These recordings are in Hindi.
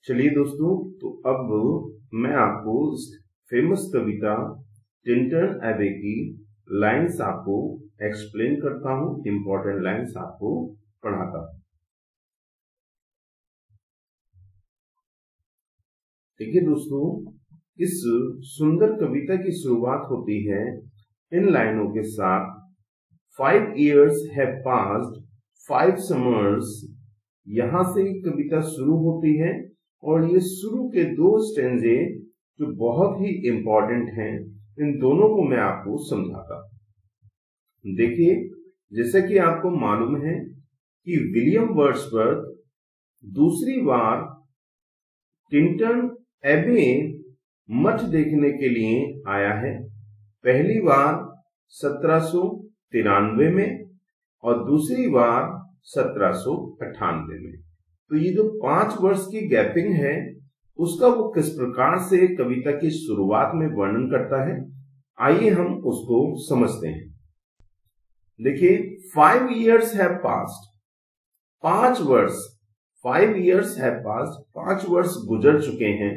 चलिए दोस्तों, तो अब मैं आपको फेमस कविता टिंटन एबे की लाइंस आपको एक्सप्लेन करता हूं, इंपॉर्टेंट लाइंस आपको पढ़ाता हूं। देखिए दोस्तों, इस सुंदर कविता की शुरुआत होती है इन लाइनों के साथ। 5 years have passed, 5 summers। यहां से कविता शुरू होती है और ये शुरू के 2 स्टेंजे जो बहुत ही इंपॉर्टेंट हैं, इन दोनों को मैं आपको समझाता हूं। देखिए, जैसे कि आपको मालूम है कि विलियम वर्ड्सवर्थ दूसरी बार टिंटन एबे मठ देखने के लिए आया है। पहली बार 1793 में और दूसरी बार 1798 में। तो ये जो 5 वर्ष की गैपिंग है, उसका वो किस प्रकार से कविता की शुरुआत में वर्णन करता है, आइए हम उसको समझते हैं। देखिए, 5 years have passed, 5 वर्ष, 5 years have passed, 5 वर्ष गुजर चुके हैं।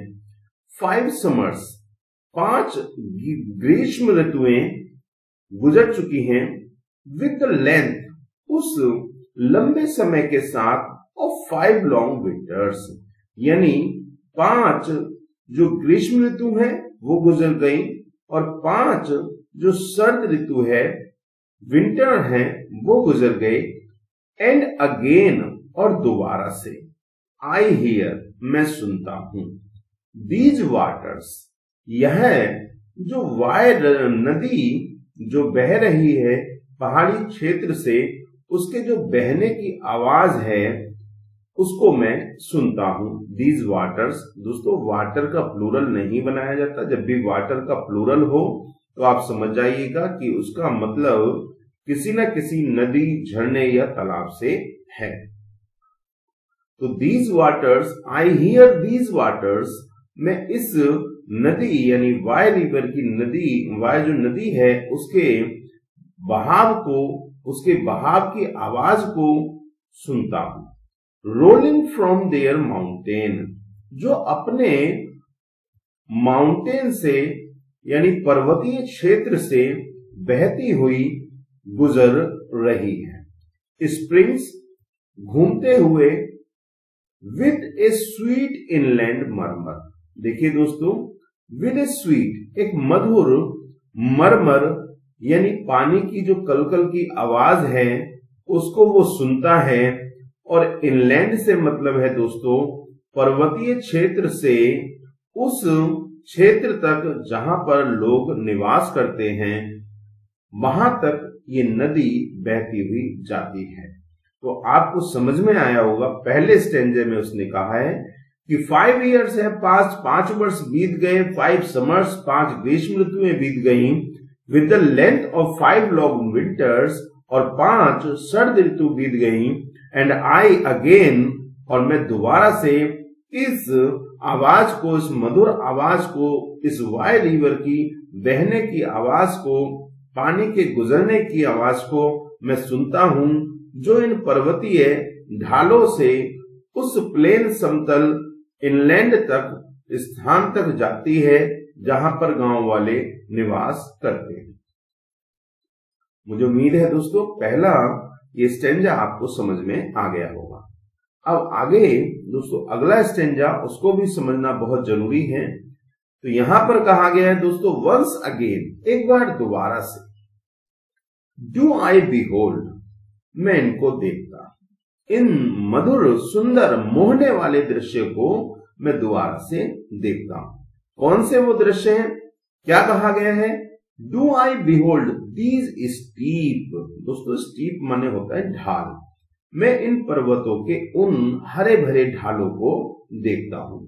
5 summers, 5 ग्रीष्म ऋतुएं गुजर चुकी हैं। विद द लेंथ, उस लंबे समय के साथ, ऑफ 5 लॉन्ग विंटर्स, यानी 5 जो ग्रीष्म ऋतु है वो गुजर गई और 5 जो सर्द ऋतु है, विंटर है, वो गुजर गए। एंड अगेन, और दोबारा से, आई हियर, मैं सुनता हूं। दीज वाटर्स, यह जो वाय नदी जो बह रही है पहाड़ी क्षेत्र से, उसके जो बहने की आवाज है उसको मैं सुनता हूं। दीज वाटर्स, दोस्तों वाटर का प्लूरल नहीं बनाया जाता। जब भी वाटर का प्लूरल हो तो आप समझ जाइएगा कि उसका मतलब किसी न किसी नदी, झरने या तालाब से है। तो these waters, I hear these waters, मैं इस नदी यानी वाय रिवर की नदी, वाय जो नदी है उसके बहाव को, उसके बहाव की आवाज को सुनता हूं। रोलिंग फ्रॉम देयर माउंटेन, जो अपने माउंटेन से यानी पर्वतीय क्षेत्र से बहती हुई गुजर रही है। स्प्रिंग्स, घूमते हुए, विद ए स्वीट इनलैंड मरमर। देखिए दोस्तों, विद ए स्वीट, एक मधुर मरमर यानी पानी की जो कलकल की आवाज है उसको वो सुनता है। और इनलैंड से मतलब है दोस्तों पर्वतीय क्षेत्र से उस क्षेत्र तक जहां पर लोग निवास करते हैं, वहां तक ये नदी बहती हुई जाती है। तो आपको समझ में आया होगा, पहले स्टेंजे में उसने कहा है कि 5 years है पास, 5 वर्ष बीत गए। 5 summers, 5 ग्रीष्म ऋतुएं बीत गई। With the length of 5 long winters, और 5 सर्द ऋतु बीत गई। एंड आई अगेन, और मैं दोबारा से इस आवाज को, इस मधुर आवाज को, इस वाय रिवर की बहने की आवाज को, पानी के गुजरने की आवाज को मैं सुनता हूं, जो इन पर्वतीय ढालों से उस प्लेन समतल इनलैंड तक, स्थान तक जाती है जहां पर गांव वाले निवास करते हैं। मुझे उम्मीद है दोस्तों पहला ये स्टेंजा आपको समझ में आ गया होगा। अब आगे दोस्तों अगला स्टेंजा, उसको भी समझना बहुत जरूरी है। तो यहां पर कहा गया है दोस्तों, वंस अगेन, एक बार दोबारा से। डू आई बिहोल्ड, मैं इनको देखता, इन मधुर, सुंदर, मोहने वाले दृश्य को मैं दोबारा से देखता हूं। कौन से वो दृश्य हैं? क्या कहा गया है? Do I behold these steep. दोस्तों स्टीप माने होता है ढाल। मैं इन पर्वतों के उन हरे भरे ढालों को देखता हूं।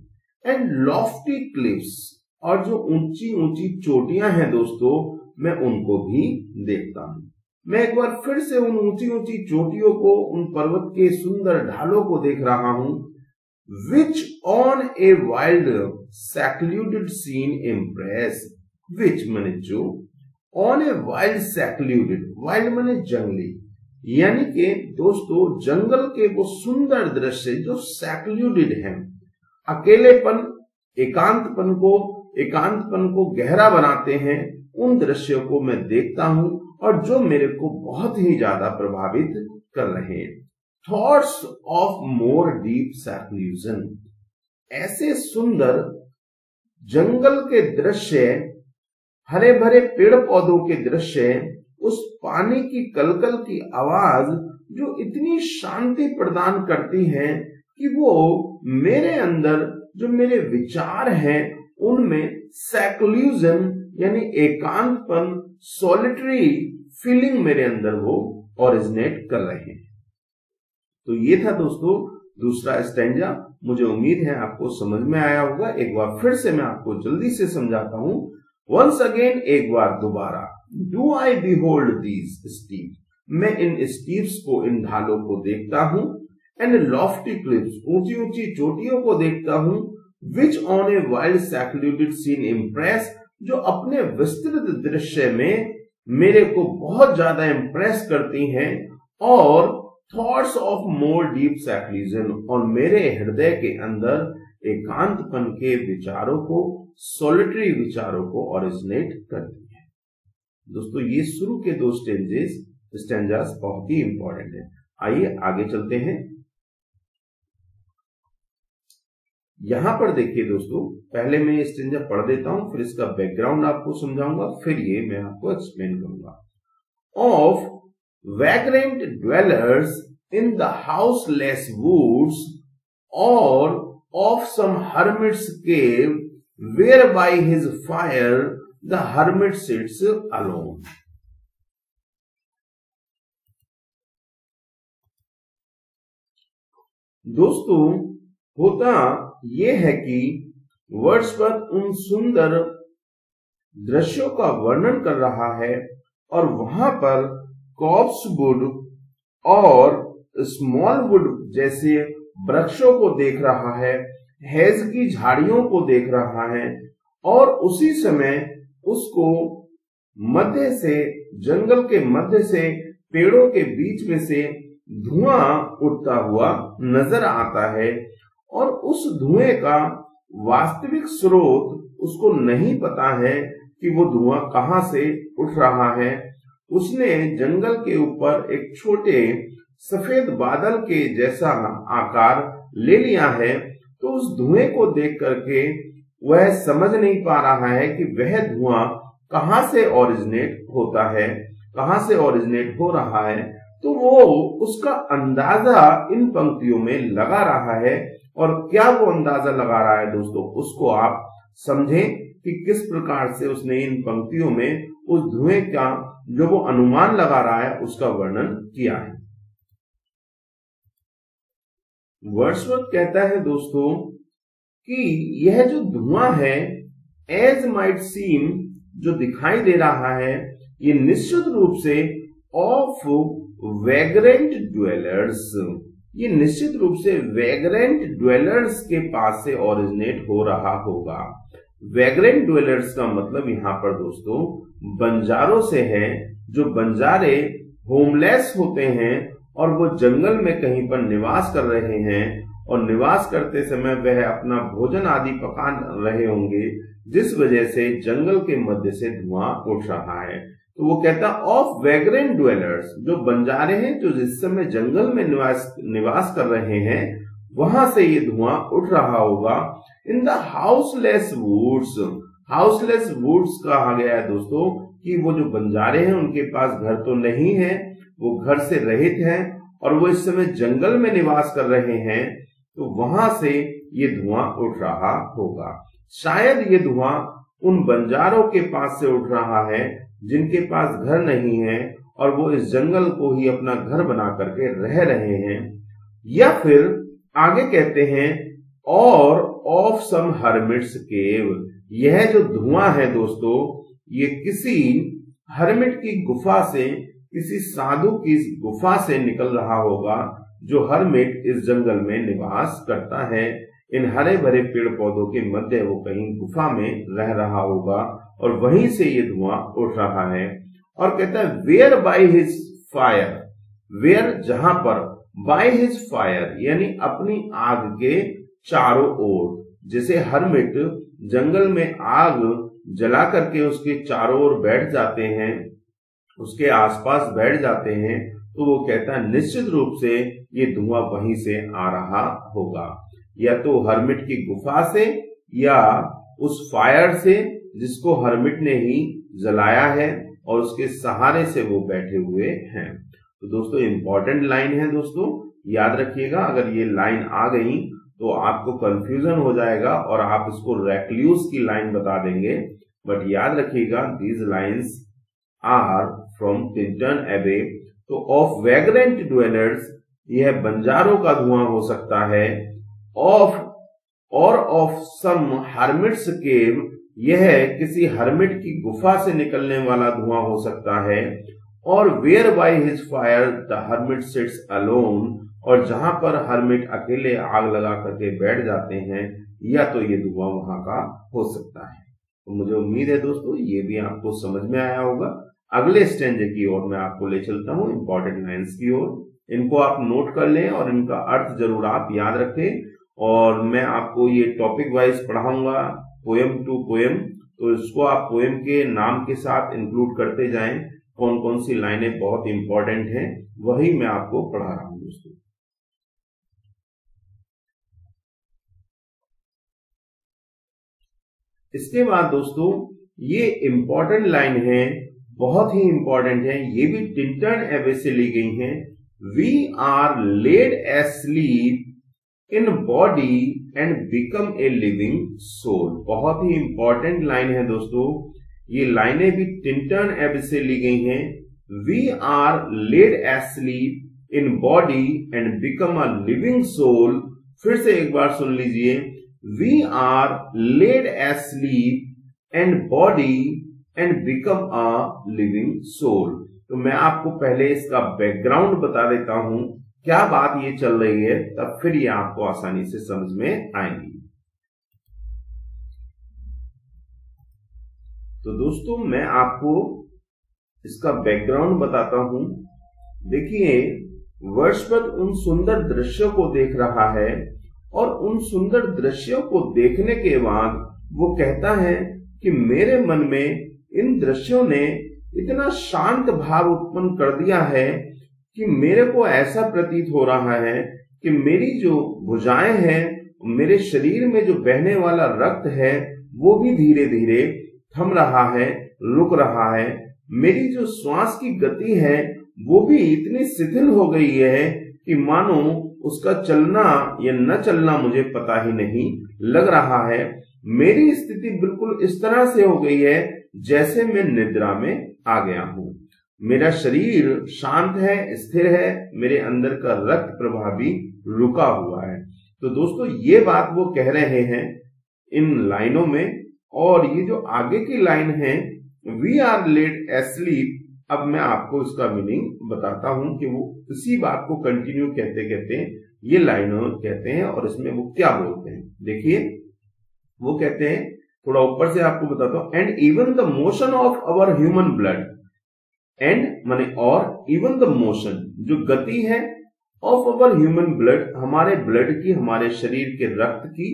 एंड लॉफ्टी क्लिफ्स, और जो ऊंची ऊंची चोटियां हैं दोस्तों, मैं उनको भी देखता हूं। मैं एक बार फिर से उन ऊंची ऊंची चोटियों को, उन पर्वत के सुंदर ढालों को देख रहा हूं। Which on a wild secluded scene impress, which माने जो, on a wild secluded, wild माने जंगली, यानी कि दोस्तों जंगल के वो सुंदर दृश्य जो सेक्लूडेड हैं, अकेलेपन, एकांतपन को गहरा बनाते हैं, उन दृश्यों को मैं देखता हूं और जो मेरे को बहुत ही ज्यादा प्रभावित कर रहे हैं। Thoughts of more deep seclusion, ऐसे सुंदर जंगल के दृश्य, हरे भरे पेड़ पौधों के दृश्य, उस पानी की कलकल की आवाज जो इतनी शांति प्रदान करती है कि वो मेरे अंदर जो मेरे विचार हैं उनमें सेक्लूजन यानी एकांतपन, सॉलिटरी फीलिंग मेरे अंदर वो ओरिजिनेट कर रहे हैं। तो ये था दोस्तों दूसरा स्टैंजा। मुझे उम्मीद है आपको समझ में आया होगा। एक बार फिर से मैं आपको जल्दी से समझाता हूं। वंस अगेन, एक बार दोबारा। Do I behold these steep, मैं इन स्टीप्स को, इन ढालों को देखता हूं। एंड लॉफ्टी क्लिफ्स, ऊंची ऊंची चोटियों को देखता हूं। Which on a wild secluded scene impress, जो अपने विस्तृत दृश्य में मेरे को बहुत ज्यादा इम्प्रेस करती हैं। और thoughts of more deep seclusion, और मेरे हृदय के अंदर एकांतपन के विचारों को, सॉलिटरी विचारों को ओरिजिनेट करती है। दोस्तों ये शुरू के दो स्टैंजास बहुत ही इंपॉर्टेंट है। आइए आगे चलते हैं। यहां पर देखिए दोस्तों, पहले मैं ये स्टैंजा पढ़ देता हूं, फिर इसका बैकग्राउंड आपको समझाऊंगा, फिर ये मैं आपको एक्सप्लेन करूंगा। Of vagrant dwellers in the houseless woods, or of some hermit's cave, where by his fire the hermit sits alone. दोस्तों होता यह है कि वर्ड्सवर्थ उन सुंदर दृश्यों का वर्णन कर रहा है और वहां पर कॉप्सवुड और स्मॉलवुड जैसे वृक्षों को देख रहा है, हेज की झाड़ियों को देख रहा है, और उसी समय उसको मध्य से, जंगल के मध्य से, पेड़ों के बीच में से धुआं उठता हुआ नजर आता है। और उस धुएं का वास्तविक स्रोत उसको नहीं पता है कि वो धुआं कहां से उठ रहा है। उसने जंगल के ऊपर एक छोटे सफेद बादल के जैसा आकार ले लिया है, तो उस धुएं को देख करके वह समझ नहीं पा रहा है कि वह धुआं कहां से ओरिजिनेट होता है, कहां से ओरिजिनेट हो रहा है। तो वो उसका अंदाजा इन पंक्तियों में लगा रहा है, और क्या वो अंदाजा लगा रहा है दोस्तों, उसको आप समझें कि किस प्रकार से उसने इन पंक्तियों में उस धुएं का जो वो अनुमान लगा रहा है उसका वर्णन किया है। वर्ड्सवर्थ कहता है दोस्तों कि यह जो धुआं है, एज माइट सीम, जो दिखाई दे रहा है, ये निश्चित रूप से ऑफ वैग्रेंट ड्वेलर्स, ये निश्चित रूप से वैग्रेंट ड्वेलर्स के पास से ओरिजिनेट हो रहा होगा। वैग्रेंट ड्वेलर्स का मतलब यहाँ पर दोस्तों बंजारों से है, जो बंजारे होमलेस होते हैं और वो जंगल में कहीं पर निवास कर रहे हैं, और निवास करते समय वह अपना भोजन आदि पका रहे होंगे, जिस वजह से जंगल के मध्य से धुआं उठ रहा है। तो वो कहता ऑफ वैग्रेंट ड्वेलर्स, जो बंजारे हैं, जो जिस समय जंगल में निवास कर रहे हैं, वहां से ये धुआं उठ रहा होगा। In the houseless woods, houseless woods कहा गया है दोस्तों कि वो जो बंजारे हैं उनके पास घर तो नहीं है, वो घर से रहित हैं, और वो इस समय जंगल में निवास कर रहे हैं, तो वहां से ये धुआं उठ रहा होगा। शायद ये धुआं उन बंजारों के पास से उठ रहा है जिनके पास घर नहीं है, और वो इस जंगल को ही अपना घर बना करके रह रहे हैं। या फिर आगे कहते हैं और ऑफ सम हर्मिट्स केव, यह जो धुआं है दोस्तों ये किसी हर्मिट की गुफा से, किसी साधु की गुफा से निकल रहा होगा, जो हर्मिट इस जंगल में निवास करता है। इन हरे भरे पेड़ पौधों के मध्य वो कहीं गुफा में रह रहा होगा, और वहीं से ये धुआं उठ रहा है। और कहता है where by his fire, where जहां पर, बाय हिज फायर यानी अपनी आग के चारों ओर। जैसे हर्मिट जंगल में आग जला करके उसके चारों ओर बैठ जाते हैं, उसके आसपास बैठ जाते हैं, तो वो कहता है निश्चित रूप से ये धुआं वहीं से आ रहा होगा, या तो हर्मिट की गुफा से या उस फायर से जिसको हर्मिट ने ही जलाया है और उसके सहारे से वो बैठे हुए हैं। तो दोस्तों इंपॉर्टेंट लाइन है दोस्तों, याद रखिएगा। अगर ये लाइन आ गई तो आपको कंफ्यूजन हो जाएगा और आप इसको रेक्ल्यूस की लाइन बता देंगे, बट याद रखिएगा these lines are from Tintern Abbey. तो ऑफ वैग्रेंट ड्वेलर्स, यह बंजारों का धुआं हो सकता है। ऑफ और ऑफ सम हर्मिट्स केव, यह किसी हर्मिट की गुफा से निकलने वाला धुआं हो सकता है। और where by his fire the hermit sits alone, और जहां पर हर्मिट अकेले आग लगा करके बैठ जाते हैं, या तो ये धुआं वहां का हो सकता है। तो मुझे उम्मीद है दोस्तों ये भी आपको समझ में आया होगा। अगले स्टेंजे की ओर मैं आपको ले चलता हूं, इंपॉर्टेंट लाइन्स की ओर। इनको आप नोट कर लें और इनका अर्थ जरूर आप याद रखें। और मैं आपको ये टॉपिक वाइज पढ़ाऊंगा पोएम टू पोएम, तो इसको आप पोएम के नाम के साथ इंक्लूड करते जाएं। कौन कौन सी लाइनें बहुत इंपॉर्टेंट हैं वही मैं आपको पढ़ा रहा हूं दोस्तों। इसके बाद दोस्तों ये इंपॉर्टेंट लाइन है, बहुत ही इंपॉर्टेंट है, ये भी टिंटन एबे से ली गई हैं। We are laid asleep in body and become a living soul. बहुत ही इंपॉर्टेंट लाइन है दोस्तों, ये लाइनें भी टिंटन एबे से ली गई हैं। We are laid asleep in body and become a living soul. फिर से एक बार सुन लीजिए, we are laid asleep and body and become a living soul. तो मैं आपको पहले इसका बैकग्राउंड बता देता हूं, क्या बात ये चल रही है, तब फिर ये आपको आसानी से समझ में आएंगी। तो दोस्तों मैं आपको इसका बैकग्राउंड बताता हूं। देखिए, वर्षपत उन सुंदर दृश्यों को देख रहा है और उन सुंदर दृश्यों को देखने के बाद वो कहता है कि मेरे मन में इन दृश्यों ने इतना शांत भाव उत्पन्न कर दिया है कि मेरे को ऐसा प्रतीत हो रहा है कि मेरी जो भुजाएं हैं, मेरे शरीर में जो बहने वाला रक्त है वो भी धीरे धीरे थम रहा है, रुक रहा है। मेरी जो श्वास की गति है वो भी इतनी शिथिल हो गई है कि मानो उसका चलना या न चलना मुझे पता ही नहीं लग रहा है। मेरी स्थिति बिल्कुल इस तरह से हो गई है जैसे मैं निद्रा में आ गया हूं। मेरा शरीर शांत है, स्थिर है, मेरे अंदर का रक्त प्रवाह भी रुका हुआ है। तो दोस्तों ये बात वो कह रहे हैं इन लाइनों में। और ये जो आगे की लाइन है, वी आर लेड एस्लीप, अब मैं आपको इसका मीनिंग बताता हूं कि वो इसी बात को कंटिन्यू कहते कहते ये लाइनों कहते हैं और इसमें वो क्या बोलते हैं। देखिए वो कहते हैं, थोड़ा ऊपर से आपको बताता हूं, and even the motion of our human blood, and माने और, इवन द मोशन जो गति है, ऑफ अवर ह्यूमन ब्लड हमारे ब्लड की, हमारे शरीर के रक्त की,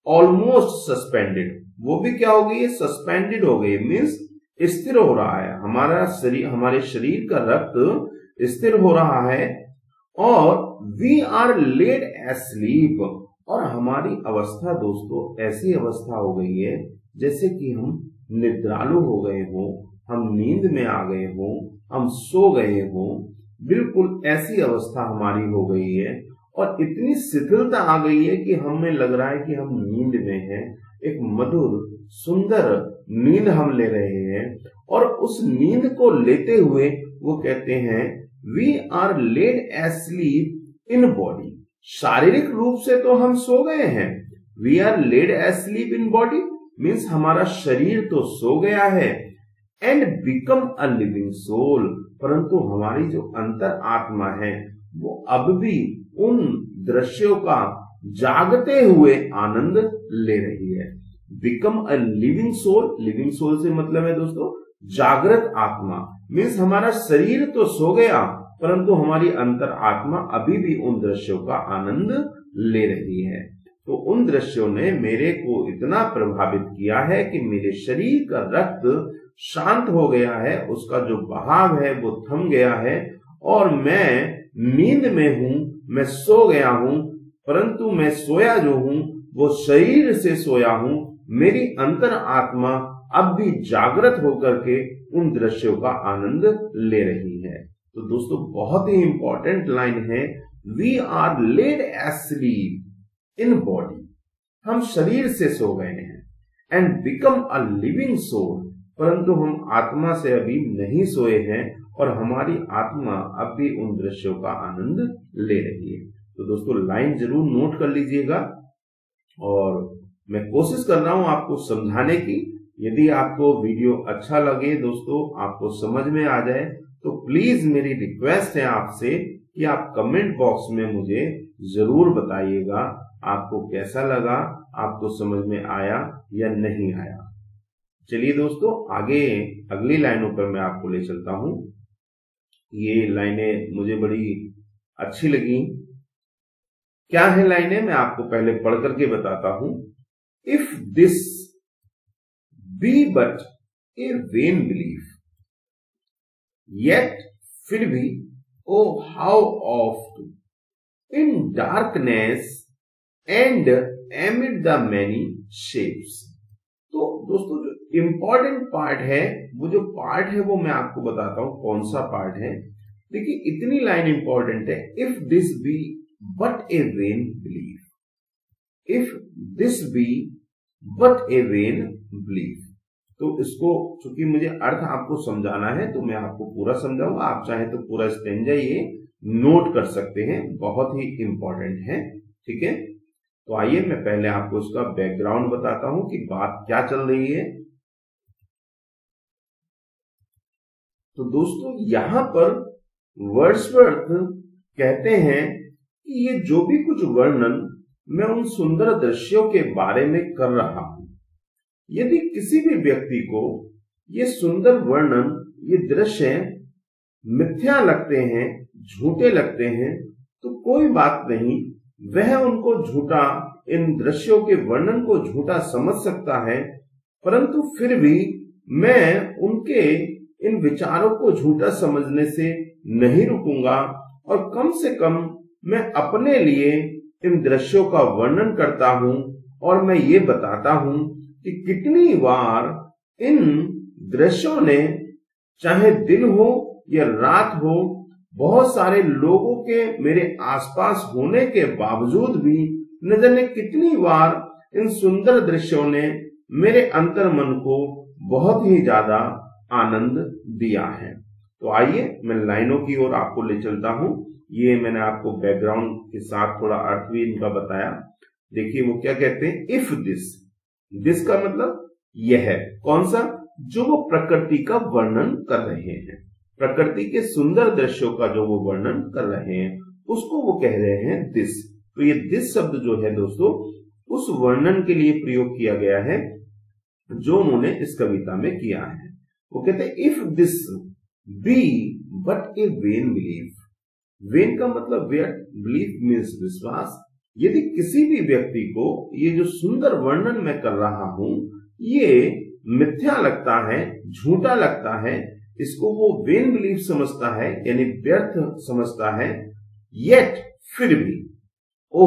ऑलमोस्ट सस्पेंडेड, वो भी क्या हो गई है, सस्पेंडेड हो गई, मीन्स स्थिर हो रहा है। हमारा शरीर, हमारे शरीर का रक्त स्थिर हो रहा है। और वी आर लेड एस्लीप, और हमारी अवस्था दोस्तों ऐसी अवस्था हो गई है जैसे कि हम निद्रालु हो गए हों, हम नींद में आ गए हों, हम सो गए हों, बिल्कुल ऐसी अवस्था हमारी हो गई है। और इतनी शिथिलता आ गई है कि हमें लग रहा है कि हम नींद में हैं, एक मधुर सुंदर नींद हम ले रहे हैं। और उस नींद को लेते हुए वो कहते हैं we are laid asleep in body, शारीरिक रूप से तो हम सो गए हैं। We are laid asleep in body means हमारा शरीर तो सो गया है। And become a living soul, परंतु हमारी जो अंतर आत्मा है वो अब भी उन दृश्यों का जागते हुए आनंद ले रही है। Become a living soul, living soul से मतलब है दोस्तों जागृत आत्मा, मीन्स हमारा शरीर तो सो गया परंतु हमारी अंतर आत्मा अभी भी उन दृश्यों का आनंद ले रही है। तो उन दृश्यों ने मेरे को इतना प्रभावित किया है कि मेरे शरीर का रक्त शांत हो गया है, उसका जो बहाव है वो थम गया है और मैं नींद में हूं, मैं सो गया हूं, परंतु मैं सोया जो हूं वो शरीर से सोया हूं। मेरी अंतर आत्मा अब भी जागृत होकर के उन दृश्यों का आनंद ले रही है। तो दोस्तों बहुत ही इंपॉर्टेंट लाइन है, we are laid asleep in body, हम शरीर से सो गए हैं, and become a living soul, परंतु हम आत्मा से अभी नहीं सोए हैं और हमारी आत्मा अब भी उन दृश्यों का आनंद ले रही है। तो दोस्तों लाइन जरूर नोट कर लीजिएगा और मैं कोशिश कर रहा हूं आपको समझाने की। यदि आपको वीडियो अच्छा लगे दोस्तों, आपको समझ में आ जाए, तो प्लीज मेरी रिक्वेस्ट है आपसे कि आप कमेंट बॉक्स में मुझे जरूर बताइएगा आपको कैसा लगा, आपको समझ में आया या नहीं आया। चलिए दोस्तों आगे अगली लाइनों पर मैं आपको ले चलता हूं। ये लाइनें मुझे बड़ी अच्छी लगी। क्या है लाइनें, मैं आपको पहले पढ़ करके बताता हूं। If this be but a vain belief, yet फिर भी o how oft in darkness and amid the many shapes. तो दोस्तों जो इंपॉर्टेंट पार्ट है, वो जो पार्ट है वो मैं आपको बताता हूं कौन सा पार्ट है। देखिए इतनी लाइन इंपॉर्टेंट है, if this be but a vain belief, if this be but a vain belief. तो इसको चूंकि मुझे अर्थ आपको समझाना है तो मैं आपको पूरा समझाऊंगा, आप चाहे तो पूरा स्टैंजा ये नोट कर सकते हैं, बहुत ही इंपॉर्टेंट है। ठीक है, तो आइए मैं पहले आपको इसका बैकग्राउंड बताता हूं कि बात क्या चल रही है। तो दोस्तों यहां पर वर्ड्सवर्थ कहते हैं कि ये जो भी कुछ वर्णन मैं उन सुंदर दृश्यों के बारे में कर रहा हूं, यदि किसी भी व्यक्ति को ये सुंदर वर्णन, ये दृश्य मिथ्या लगते हैं, झूठे लगते हैं, तो कोई बात नहीं, वह उनको झूठा, इन दृश्यों के वर्णन को झूठा समझ सकता है, परंतु फिर भी मैं उनके इन विचारों को झूठा समझने से नहीं रुकूंगा और कम से कम मैं अपने लिए इन दृश्यों का वर्णन करता हूं और मैं ये बताता हूं कि कितनी बार इन दृश्यों ने, चाहे दिन हो या रात हो, बहुत सारे लोगों के मेरे आसपास होने के बावजूद भी न जाने कितनी बार इन सुंदर दृश्यों ने मेरे अंतर मन को बहुत ही ज्यादा आनंद दिया है। तो आइए मैं लाइनों की ओर आपको ले चलता हूं। ये मैंने आपको बैकग्राउंड के साथ थोड़ा अर्थ भी इनका बताया। देखिए वो क्या कहते हैं, इफ दिस, दिस का मतलब यह है, कौन सा, जो वो प्रकृति का वर्णन कर रहे हैं, प्रकृति के सुंदर दृश्यों का जो वो वर्णन कर रहे हैं उसको वो कह रहे हैं दिस। तो ये दिस शब्द जो है दोस्तों उस वर्णन के लिए प्रयोग किया गया है जो उन्होंने इस कविता में किया है। वो कहते हैं if this be but a vain belief, vain का मतलब वेयर, बिलीफ मीन्स विश्वास। यदि किसी भी व्यक्ति को ये जो सुंदर वर्णन मैं कर रहा हूं ये मिथ्या लगता है, झूठा लगता है, इसको वो वेन बिलीफ समझता है यानी व्यर्थ समझता है, येट फिर भी, ओ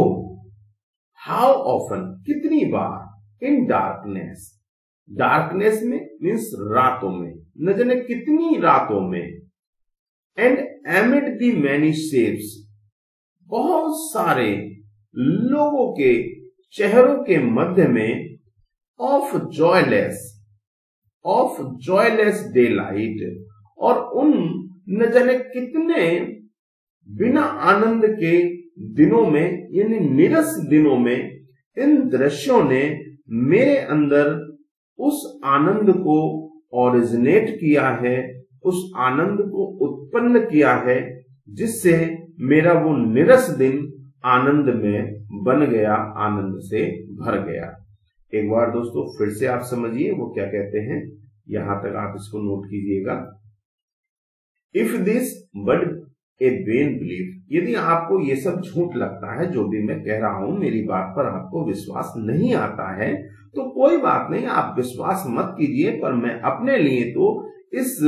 हाउ ऑफन कितनी बार, इन डार्कनेस, डार्कनेस में मीन्स रातों में, न जाने कितनी रातों में, एंड एमिड दी मैनी शेप्स, बहुत सारे लोगों के चेहरों के मध्य में, ऑफ जॉयलेस डे लाइट, और उन न जाने कितने बिना आनंद के दिनों में यानी नीरस दिनों में इन दृश्यों ने मेरे अंदर उस आनंद को ओरिजिनेट किया है, उस आनंद को उत्पन्न किया है जिससे मेरा वो नीरस दिन आनंद में बन गया, आनंद से भर गया। एक बार दोस्तों फिर से आप समझिए वो क्या कहते हैं, यहां तक आप इसको नोट कीजिएगा। If this but a vain belief. यदि आपको ये सब झूठ लगता है, जो भी मैं कह रहा हूं, मेरी बात पर आपको विश्वास नहीं आता है, तो कोई बात नहीं, आप विश्वास मत कीजिए। पर मैं अपने लिए तो इस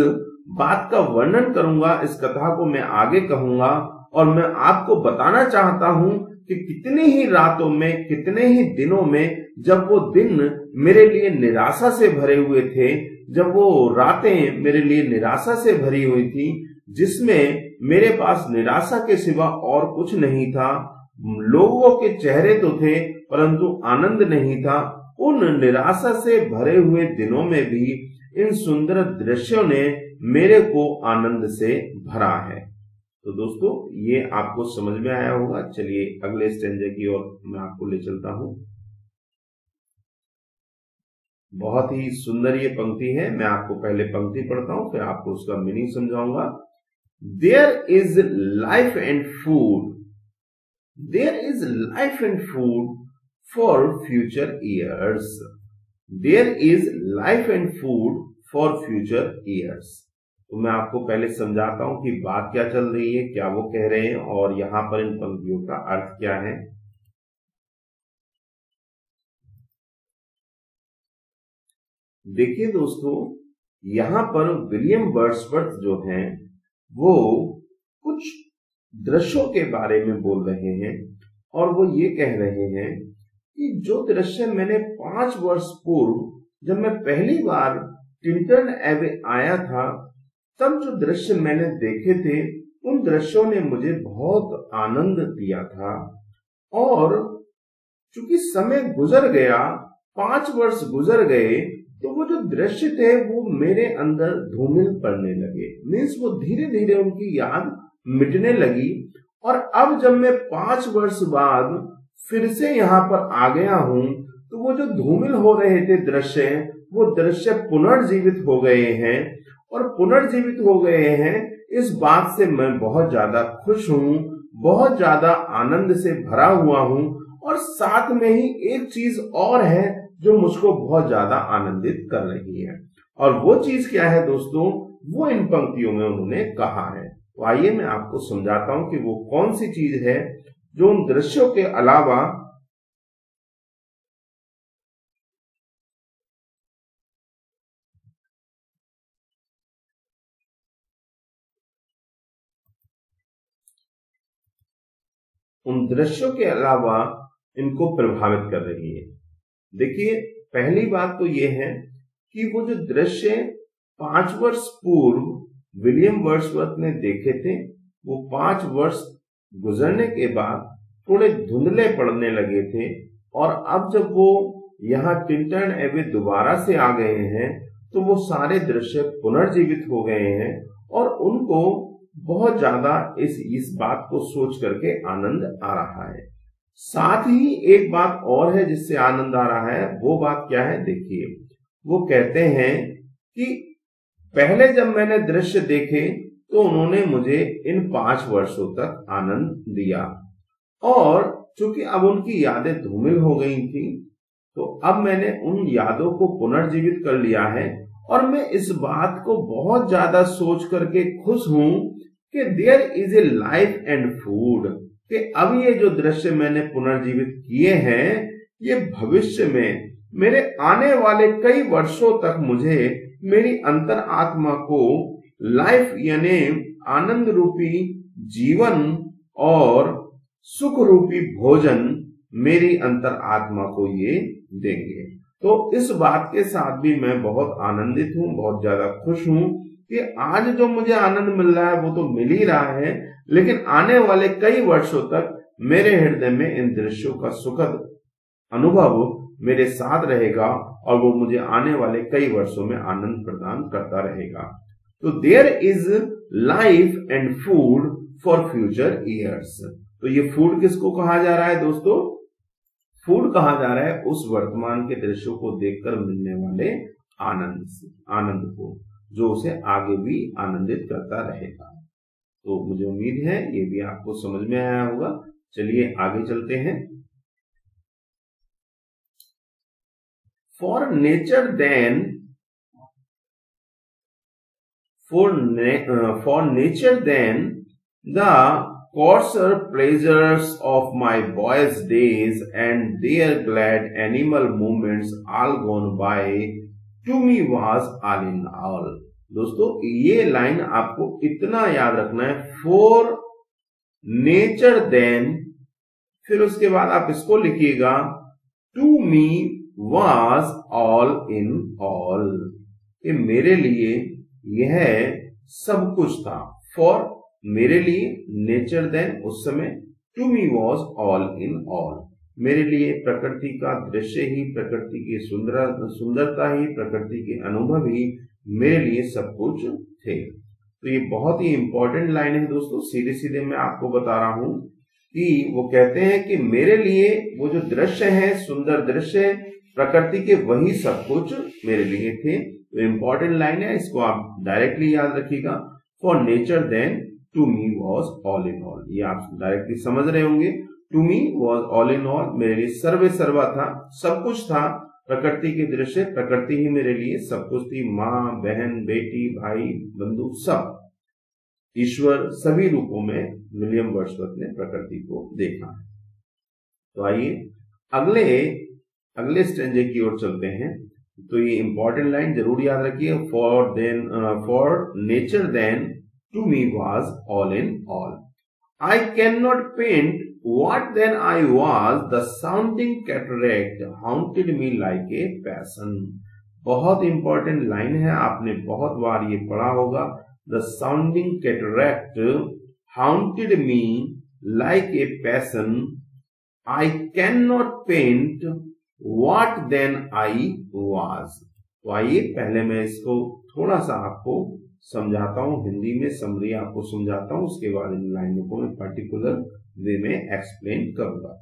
बात का वर्णन करूंगा, इस कथा को मैं आगे कहूंगा, और मैं आपको बताना चाहता हूं कि कितनी ही रातों में, कितने ही दिनों में, जब वो दिन मेरे लिए निराशा से भरे हुए थे, जब वो रातें मेरे लिए निराशा से भरी हुई थी, जिसमें मेरे पास निराशा के सिवा और कुछ नहीं था। लोगों के चेहरे तो थे परंतु आनंद नहीं था। उन निराशा से भरे हुए दिनों में भी इन सुंदर दृश्यों ने मेरे को आनंद से भरा है। तो दोस्तों, ये आपको समझ में आया होगा। चलिए अगले स्टेंजे की ओर मैं आपको ले चलता हूं। बहुत ही सुंदर ये पंक्ति है। मैं आपको पहले पंक्ति पढ़ता हूं, फिर आपको उसका मीनिंग समझाऊंगा। There is life and food, there is life and food for future years, there is life and food for future years. तो मैं आपको पहले समझाता हूं कि बात क्या चल रही है, क्या वो कह रहे हैं, और यहां पर इन पंक्तियों का अर्थ क्या है। देखिए दोस्तों, यहां पर विलियम वर्ड्सवर्थ जो हैं, वो कुछ दृश्यों के बारे में बोल रहे हैं, और वो ये कह रहे हैं कि जो दृश्य मैंने 5 वर्ष पूर्व, जब मैं पहली बार टिंटन एबे आया था, तब जो दृश्य मैंने देखे थे, उन दृश्यों ने मुझे बहुत आनंद दिया था। और चूंकि समय गुजर गया, 5 वर्ष गुजर गए, तो वो जो दृश्य थे वो मेरे अंदर धूमिल पड़ने लगे। मीन्स वो धीरे धीरे उनकी याद मिटने लगी। और अब जब मैं 5 वर्ष बाद फिर से यहाँ पर आ गया हूं, तो वो जो धूमिल हो रहे थे दृश्य, वो दृश्य पुनर्जीवित हो गए हैं। और पुनर्जीवित हो गए हैं, इस बात से मैं बहुत ज्यादा खुश हूं, बहुत ज्यादा आनंद से भरा हुआ हूं। और साथ में ही एक चीज और है जो मुझको बहुत ज्यादा आनंदित कर रही है। और वो चीज क्या है दोस्तों, वो इन पंक्तियों में उन्होंने कहा है। तो आइए मैं आपको समझाता हूं कि वो कौन सी चीज है जो उन दृश्यों के अलावा उन दृश्यों के अलावा इनको प्रभावित कर रही है। देखिए, पहली बात तो ये है कि वो जो दृश्य 5 वर्ष पूर्व विलियम वर्ड्सवर्थ ने देखे थे, वो 5 वर्ष गुजरने के बाद थोड़े धुंधले पड़ने लगे थे। और अब जब वो यहाँ टिंटन एबे दोबारा से आ गए हैं, तो वो सारे दृश्य पुनर्जीवित हो गए हैं, और उनको बहुत ज्यादा इस बात को सोच करके आनंद आ रहा है। साथ ही एक बात और है जिससे आनंद आ रहा है। वो बात क्या है, देखिए, वो कहते हैं कि पहले जब मैंने दृश्य देखे तो उन्होंने मुझे इन 5 वर्षों तक आनंद दिया, और चूंकि अब उनकी यादें धूमिल हो गई थी, तो अब मैंने उन यादों को पुनर्जीवित कर लिया है। और मैं इस बात को बहुत ज्यादा सोच करके खुश हूं कि there is a life and food, कि अब ये जो दृश्य मैंने पुनर्जीवित किए हैं, ये भविष्य में मेरे आने वाले कई वर्षों तक मुझे मेरी अंतर आत्मा को लाइफ यानी आनंद रूपी जीवन और सुख रूपी भोजन मेरी अंतर आत्मा को ये देंगे। तो इस बात के साथ भी मैं बहुत आनंदित हूं, बहुत ज्यादा खुश हूं कि आज जो मुझे आनंद मिल रहा है वो तो मिल ही रहा है, लेकिन आने वाले कई वर्षों तक मेरे हृदय में इन दृश्यों का सुखद अनुभव मेरे साथ रहेगा, और वो मुझे आने वाले कई वर्षों में आनंद प्रदान करता रहेगा। तो there is life and food for future years. तो ये फूड किसको कहा जा रहा है दोस्तों? फूड कहा जा रहा है उस वर्तमान के दृश्यों को देखकर मिलने वाले आनंद को, जो उसे आगे भी आनंदित करता रहेगा। तो मुझे उम्मीद है ये भी आपको समझ में आया होगा। चलिए आगे चलते हैं। For nature then The coarser pleasures of my boy's days and their glad animal movements all gone by, to me was all in all. दोस्तों ये लाइन आपको इतना याद रखना है, फॉर नेचर देन, फिर उसके बाद आप इसको लिखिएगा to me was all in all, कि मेरे लिए यह सब कुछ था। फॉर मेरे लिए, नेचर देन उस समय, to me was all in all, मेरे लिए प्रकृति का दृश्य ही, प्रकृति की सुंदरता ही, प्रकृति के अनुभव ही मेरे लिए सब कुछ थे। तो ये बहुत ही इंपॉर्टेंट लाइन है दोस्तों, सीधे सीधे मैं आपको बता रहा हूं कि वो कहते हैं कि मेरे लिए वो जो दृश्य है, सुंदर दृश्य प्रकृति के, वही सब कुछ मेरे लिए थे। तो इंपॉर्टेंट लाइन है, इसको आप डायरेक्टली याद रखिएगा, for nature then to me was all in all. ये आप डायरेक्टली समझ रहे होंगे, to me was all in all, मेरे लिए सर्वे सर्वा था, सब कुछ था, प्रकृति के दृश्य, प्रकृति ही मेरे लिए सब कुछ थी, माँ, बहन, बेटी, भाई, बंधु, सब, ईश्वर, सभी रूपों में विलियम वर्ड्सवर्थ ने प्रकृति को देखा है। तो आइए अगले स्टेंजे की ओर चलते हैं। तो ये इंपॉर्टेंट लाइन जरूर याद रखिए, for nature then to me was all in all, I can not paint what then I was, the sounding cataract haunted me like a passion। बहुत इंपॉर्टेंट लाइन है, आपने बहुत बार ये पढ़ा होगा, the sounding cataract haunted me like a passion, I cannot paint what then I was। तो आइए पहले मैं इसको थोड़ा सा आपको समझाता हूं, हिंदी में समरी आपको समझाता हूं, उसके बाद इन लाइनों को मैं पर्टिकुलर वे में एक्सप्लेन करूंगा।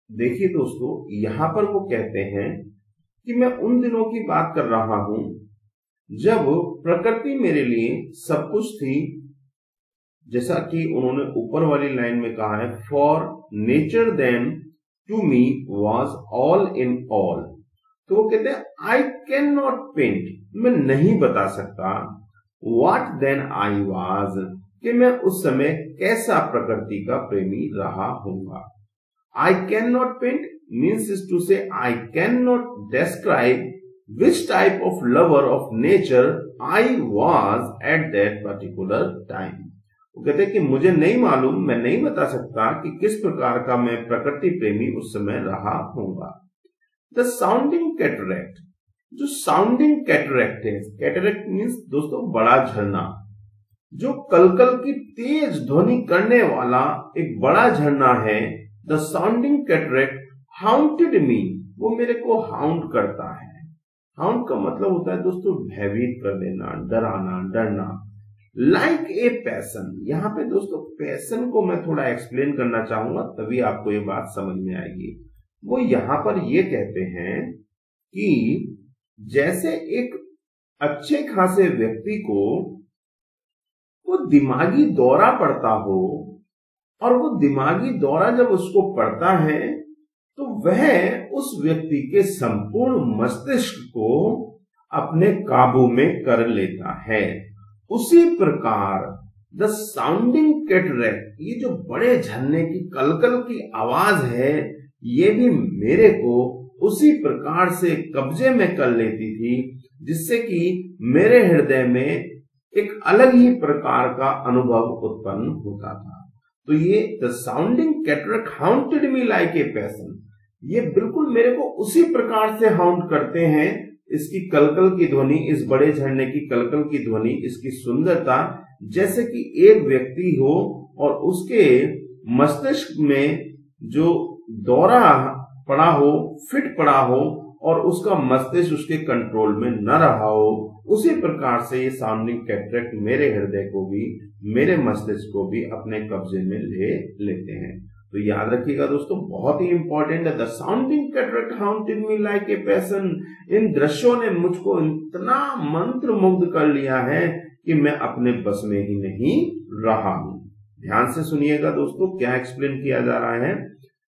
देखिए दोस्तों, यहां पर वो कहते हैं कि मैं उन दिनों की बात कर रहा हूं जब प्रकृति मेरे लिए सब कुछ थी, जैसा कि उन्होंने ऊपर वाली लाइन में कहा है, for nature then to me was all in all. तो वो कहते हैं आई कैन नॉट पेंट, मैं नहीं बता सकता, What then I was, कि मैं उस समय कैसा प्रकृति का प्रेमी रहा हूंगा। I cannot paint means is to say I cannot describe which type of lover of nature I was at that particular time। वो कहते हैं कि मुझे नहीं मालूम, मैं नहीं बता सकता कि किस प्रकार का मैं प्रकृति प्रेमी उस समय रहा हूंगा। The sounding cataract, जो साउंडिंग कैटरैक्ट है, कैटरैक्ट मीन्स दोस्तों बड़ा झरना, जो कलकल की तेज ध्वनि करने वाला एक बड़ा झरना है, द साउंडिंग कैटरैक्ट हाउंटेड मी, वो मेरे को हाउंट करता है। हाउंट का मतलब होता है दोस्तों भयभीत कर देना, डराना, डरना, लाइक ए पैसन। यहाँ पे दोस्तों पैसन को मैं थोड़ा एक्सप्लेन करना चाहूंगा, तभी आपको ये बात समझ में आएगी। वो यहाँ पर ये कहते हैं कि जैसे एक अच्छे खासे व्यक्ति को दिमागी दौरा पड़ता हो, और वो दिमागी दौरा जब उसको पड़ता है तो वह उस व्यक्ति के संपूर्ण मस्तिष्क को अपने काबू में कर लेता है। उसी प्रकार द साउंडिंग कैटरैक्ट, ये जो बड़े झरने की कलकल की आवाज है, ये भी मेरे को उसी प्रकार से कब्जे में कर लेती थी, जिससे कि मेरे हृदय में एक अलग ही प्रकार का अनुभव उत्पन्न होता था। तो ये the sounding cataract haunted me like a passion, ये बिल्कुल मेरे को उसी प्रकार से हाउंट करते हैं। इसकी कलकल की ध्वनि, इस बड़े झरने की कलकल की ध्वनि, इसकी सुंदरता, जैसे कि एक व्यक्ति हो और उसके मस्तिष्क में जो दौरा पड़ा हो, फिट पड़ा हो, और उसका मस्तिष्क उसके कंट्रोल में न रहा हो, उसी प्रकार से ये साउंडिंग कैटरैक्ट मेरे हृदय को भी, मेरे मस्तिष्क को भी अपने कब्जे में ले लेते हैं। तो याद रखिएगा दोस्तों, बहुत ही इंपॉर्टेंट है, the sounding cataract haunted me like a passion. इन दृश्यों ने मुझको इतना मंत्र मुग्ध कर लिया है कि मैं अपने बस में ही नहीं रहा हूं। ध्यान से सुनिएगा दोस्तों, क्या एक्सप्लेन किया जा रहा है।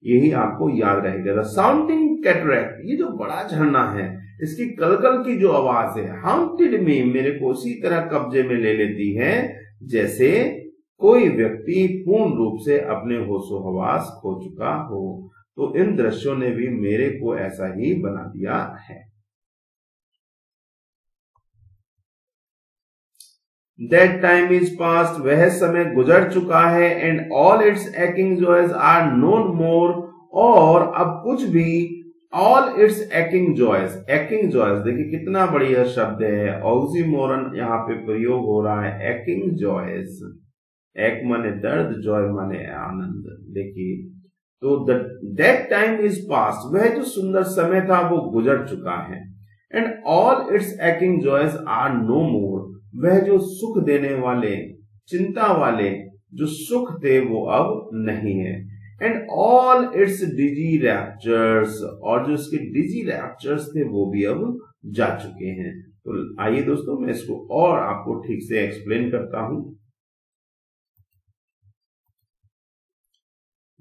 यही आपको याद रहेगा। द साउंडिंग कैटरैक्ट, ये जो बड़ा झरना है, इसकी कलकल की जो आवाज है, हाउंटेड मी, मेरे को उसी तरह कब्जे में ले लेती है जैसे कोई व्यक्ति पूर्ण रूप से अपने होशो हवास खो चुका हो। तो इन दृश्यों ने भी मेरे को ऐसा ही बना दिया है। That time is past, वह समय गुजर चुका है। And all its aching joys are no more, और अब कुछ भी all its aching joys, aching joys देखिए कितना बढ़िया शब्द है, ऑक्सीमोरन यहाँ पे प्रयोग हो रहा है। aching joys, एक माने दर्द, जॉय माने आनंद। देखिए तो that time is past, वह जो सुंदर समय था वो गुजर चुका है। And all its aching joys are no more, वह जो सुख देने वाले, चिंता वाले जो सुख थे वो अब नहीं है। And all its dizzy raptures, और जो इसके डिजी रैप्चर्स थे वो भी अब जा चुके हैं। तो आइए दोस्तों मैं इसको और आपको ठीक से एक्सप्लेन करता हूं।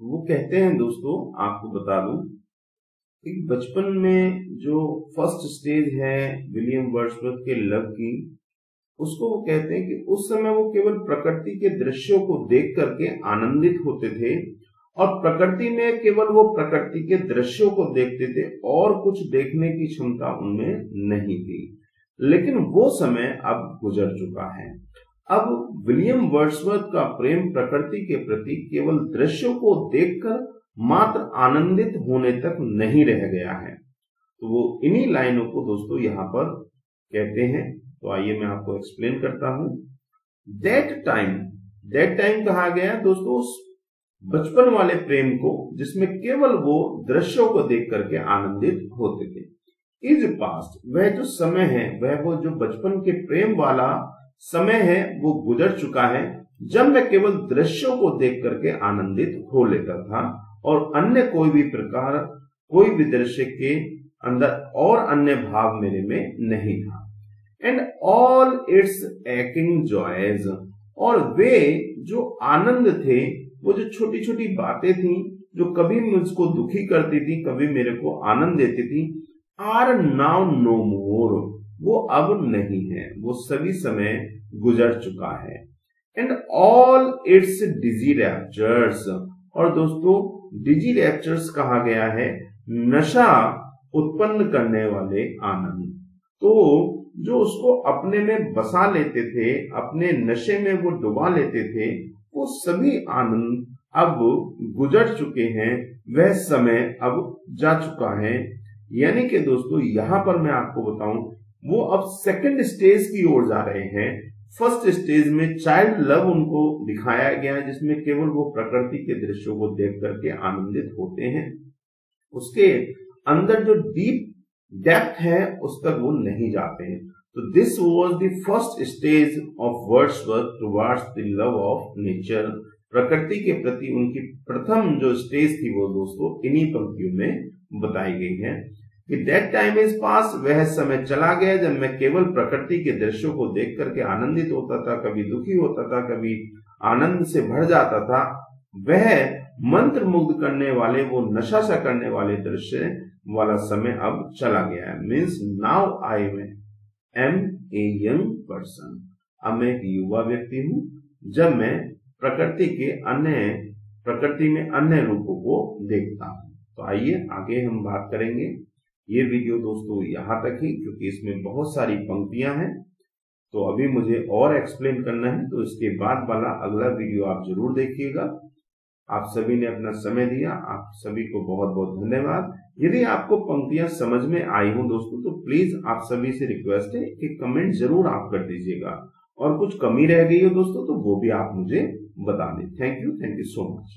वो कहते हैं दोस्तों, आपको बता दूं, एक बचपन में जो फर्स्ट स्टेज है विलियम वर्ड्सवर्थ के लव की, उसको वो कहते हैं कि उस समय वो केवल प्रकृति के दृश्यों को देख करके आनंदित होते थे, और प्रकृति में केवल वो प्रकृति के दृश्यों को देखते थे और कुछ देखने की क्षमता उनमें नहीं थी। लेकिन वो समय अब गुजर चुका है। अब विलियम वर्ड्सवर्थ का प्रेम प्रकृति के प्रति केवल दृश्यों को देखकर मात्र आनंदित होने तक नहीं रह गया है। तो वो इन्हीं लाइनों को दोस्तों यहाँ पर कहते हैं। तो आइए मैं आपको एक्सप्लेन करता हूं। दैट टाइम कहा गया दोस्तों उस बचपन वाले प्रेम को जिसमें केवल वो दृश्यों को देख करके आनंदित होते थे। इज पास्ट, वह जो समय है, वह वो जो बचपन के प्रेम वाला समय है वो गुजर चुका है, जब मैं केवल दृश्यों को देख करके आनंदित हो लेता था और अन्य कोई भी प्रकार, कोई भी दृश्य के अंदर और अन्य भाव मेरे में नहीं था। And all its aching joys, और वे जो आनंद थे, वो जो छोटी छोटी बातें थी जो कभी मुझको दुखी करती थी, कभी मेरे को आनंद देती थी, आर नाउ नो मोर, वो अब नहीं है, वो सभी समय गुजर चुका है। And all its dizzy raptures, और दोस्तों डिजी रैप्चर्स कहा गया है नशा उत्पन्न करने वाले आनंद। तो जो उसको अपने में बसा लेते थे, अपने नशे में वो डुबा लेते थे, वो सभी आनंद अब गुजर चुके हैं, वह समय अब जा चुका है। यानी कि दोस्तों यहाँ पर मैं आपको बताऊं, वो अब सेकंड स्टेज की ओर जा रहे हैं। फर्स्ट स्टेज में चाइल्ड लव उनको दिखाया गया है, जिसमें केवल वो प्रकृति के दृश्यों को देख करके आनंदित होते हैं, उसके अंदर जो डीप डेप्थ है उस तक वो नहीं जाते हैं। तो this was the first stage of Wordsworth towards the love of nature, प्रकृति के प्रति उनकी प्रथम जो स्टेज थी वो दोस्तों इन्हीं पंक्तियों में बताई गई है कि दैट टाइम इज पास, वह समय चला गया जब मैं केवल प्रकृति के दृश्यों को देख करके आनंदित होता था, कभी दुखी होता था, कभी आनंद से भर जाता था। वह मंत्र मुग्ध करने वाले, वो नशा सा करने वाले दृश्य वाला समय अब चला गया है। Means now I am a young person, अब मैं एक युवा व्यक्ति हूं जब मैं प्रकृति में अन्य रूपों को देखता हूं। तो आइए आगे हम बात करेंगे। ये वीडियो दोस्तों यहाँ तक ही, क्योंकि इसमें बहुत सारी पंक्तियां हैं, तो अभी मुझे और एक्सप्लेन करना है, तो इसके बाद वाला अगला वीडियो आप जरूर देखिएगा। आप सभी ने अपना समय दिया, आप सभी को बहुत बहुत धन्यवाद। यदि आपको पंक्तियां समझ में आई हो दोस्तों, तो प्लीज आप सभी से रिक्वेस्ट है कि कमेंट जरूर आप कर दीजिएगा, और कुछ कमी रह गई हो दोस्तों तो वो भी आप मुझे बता दें। Thank you so much.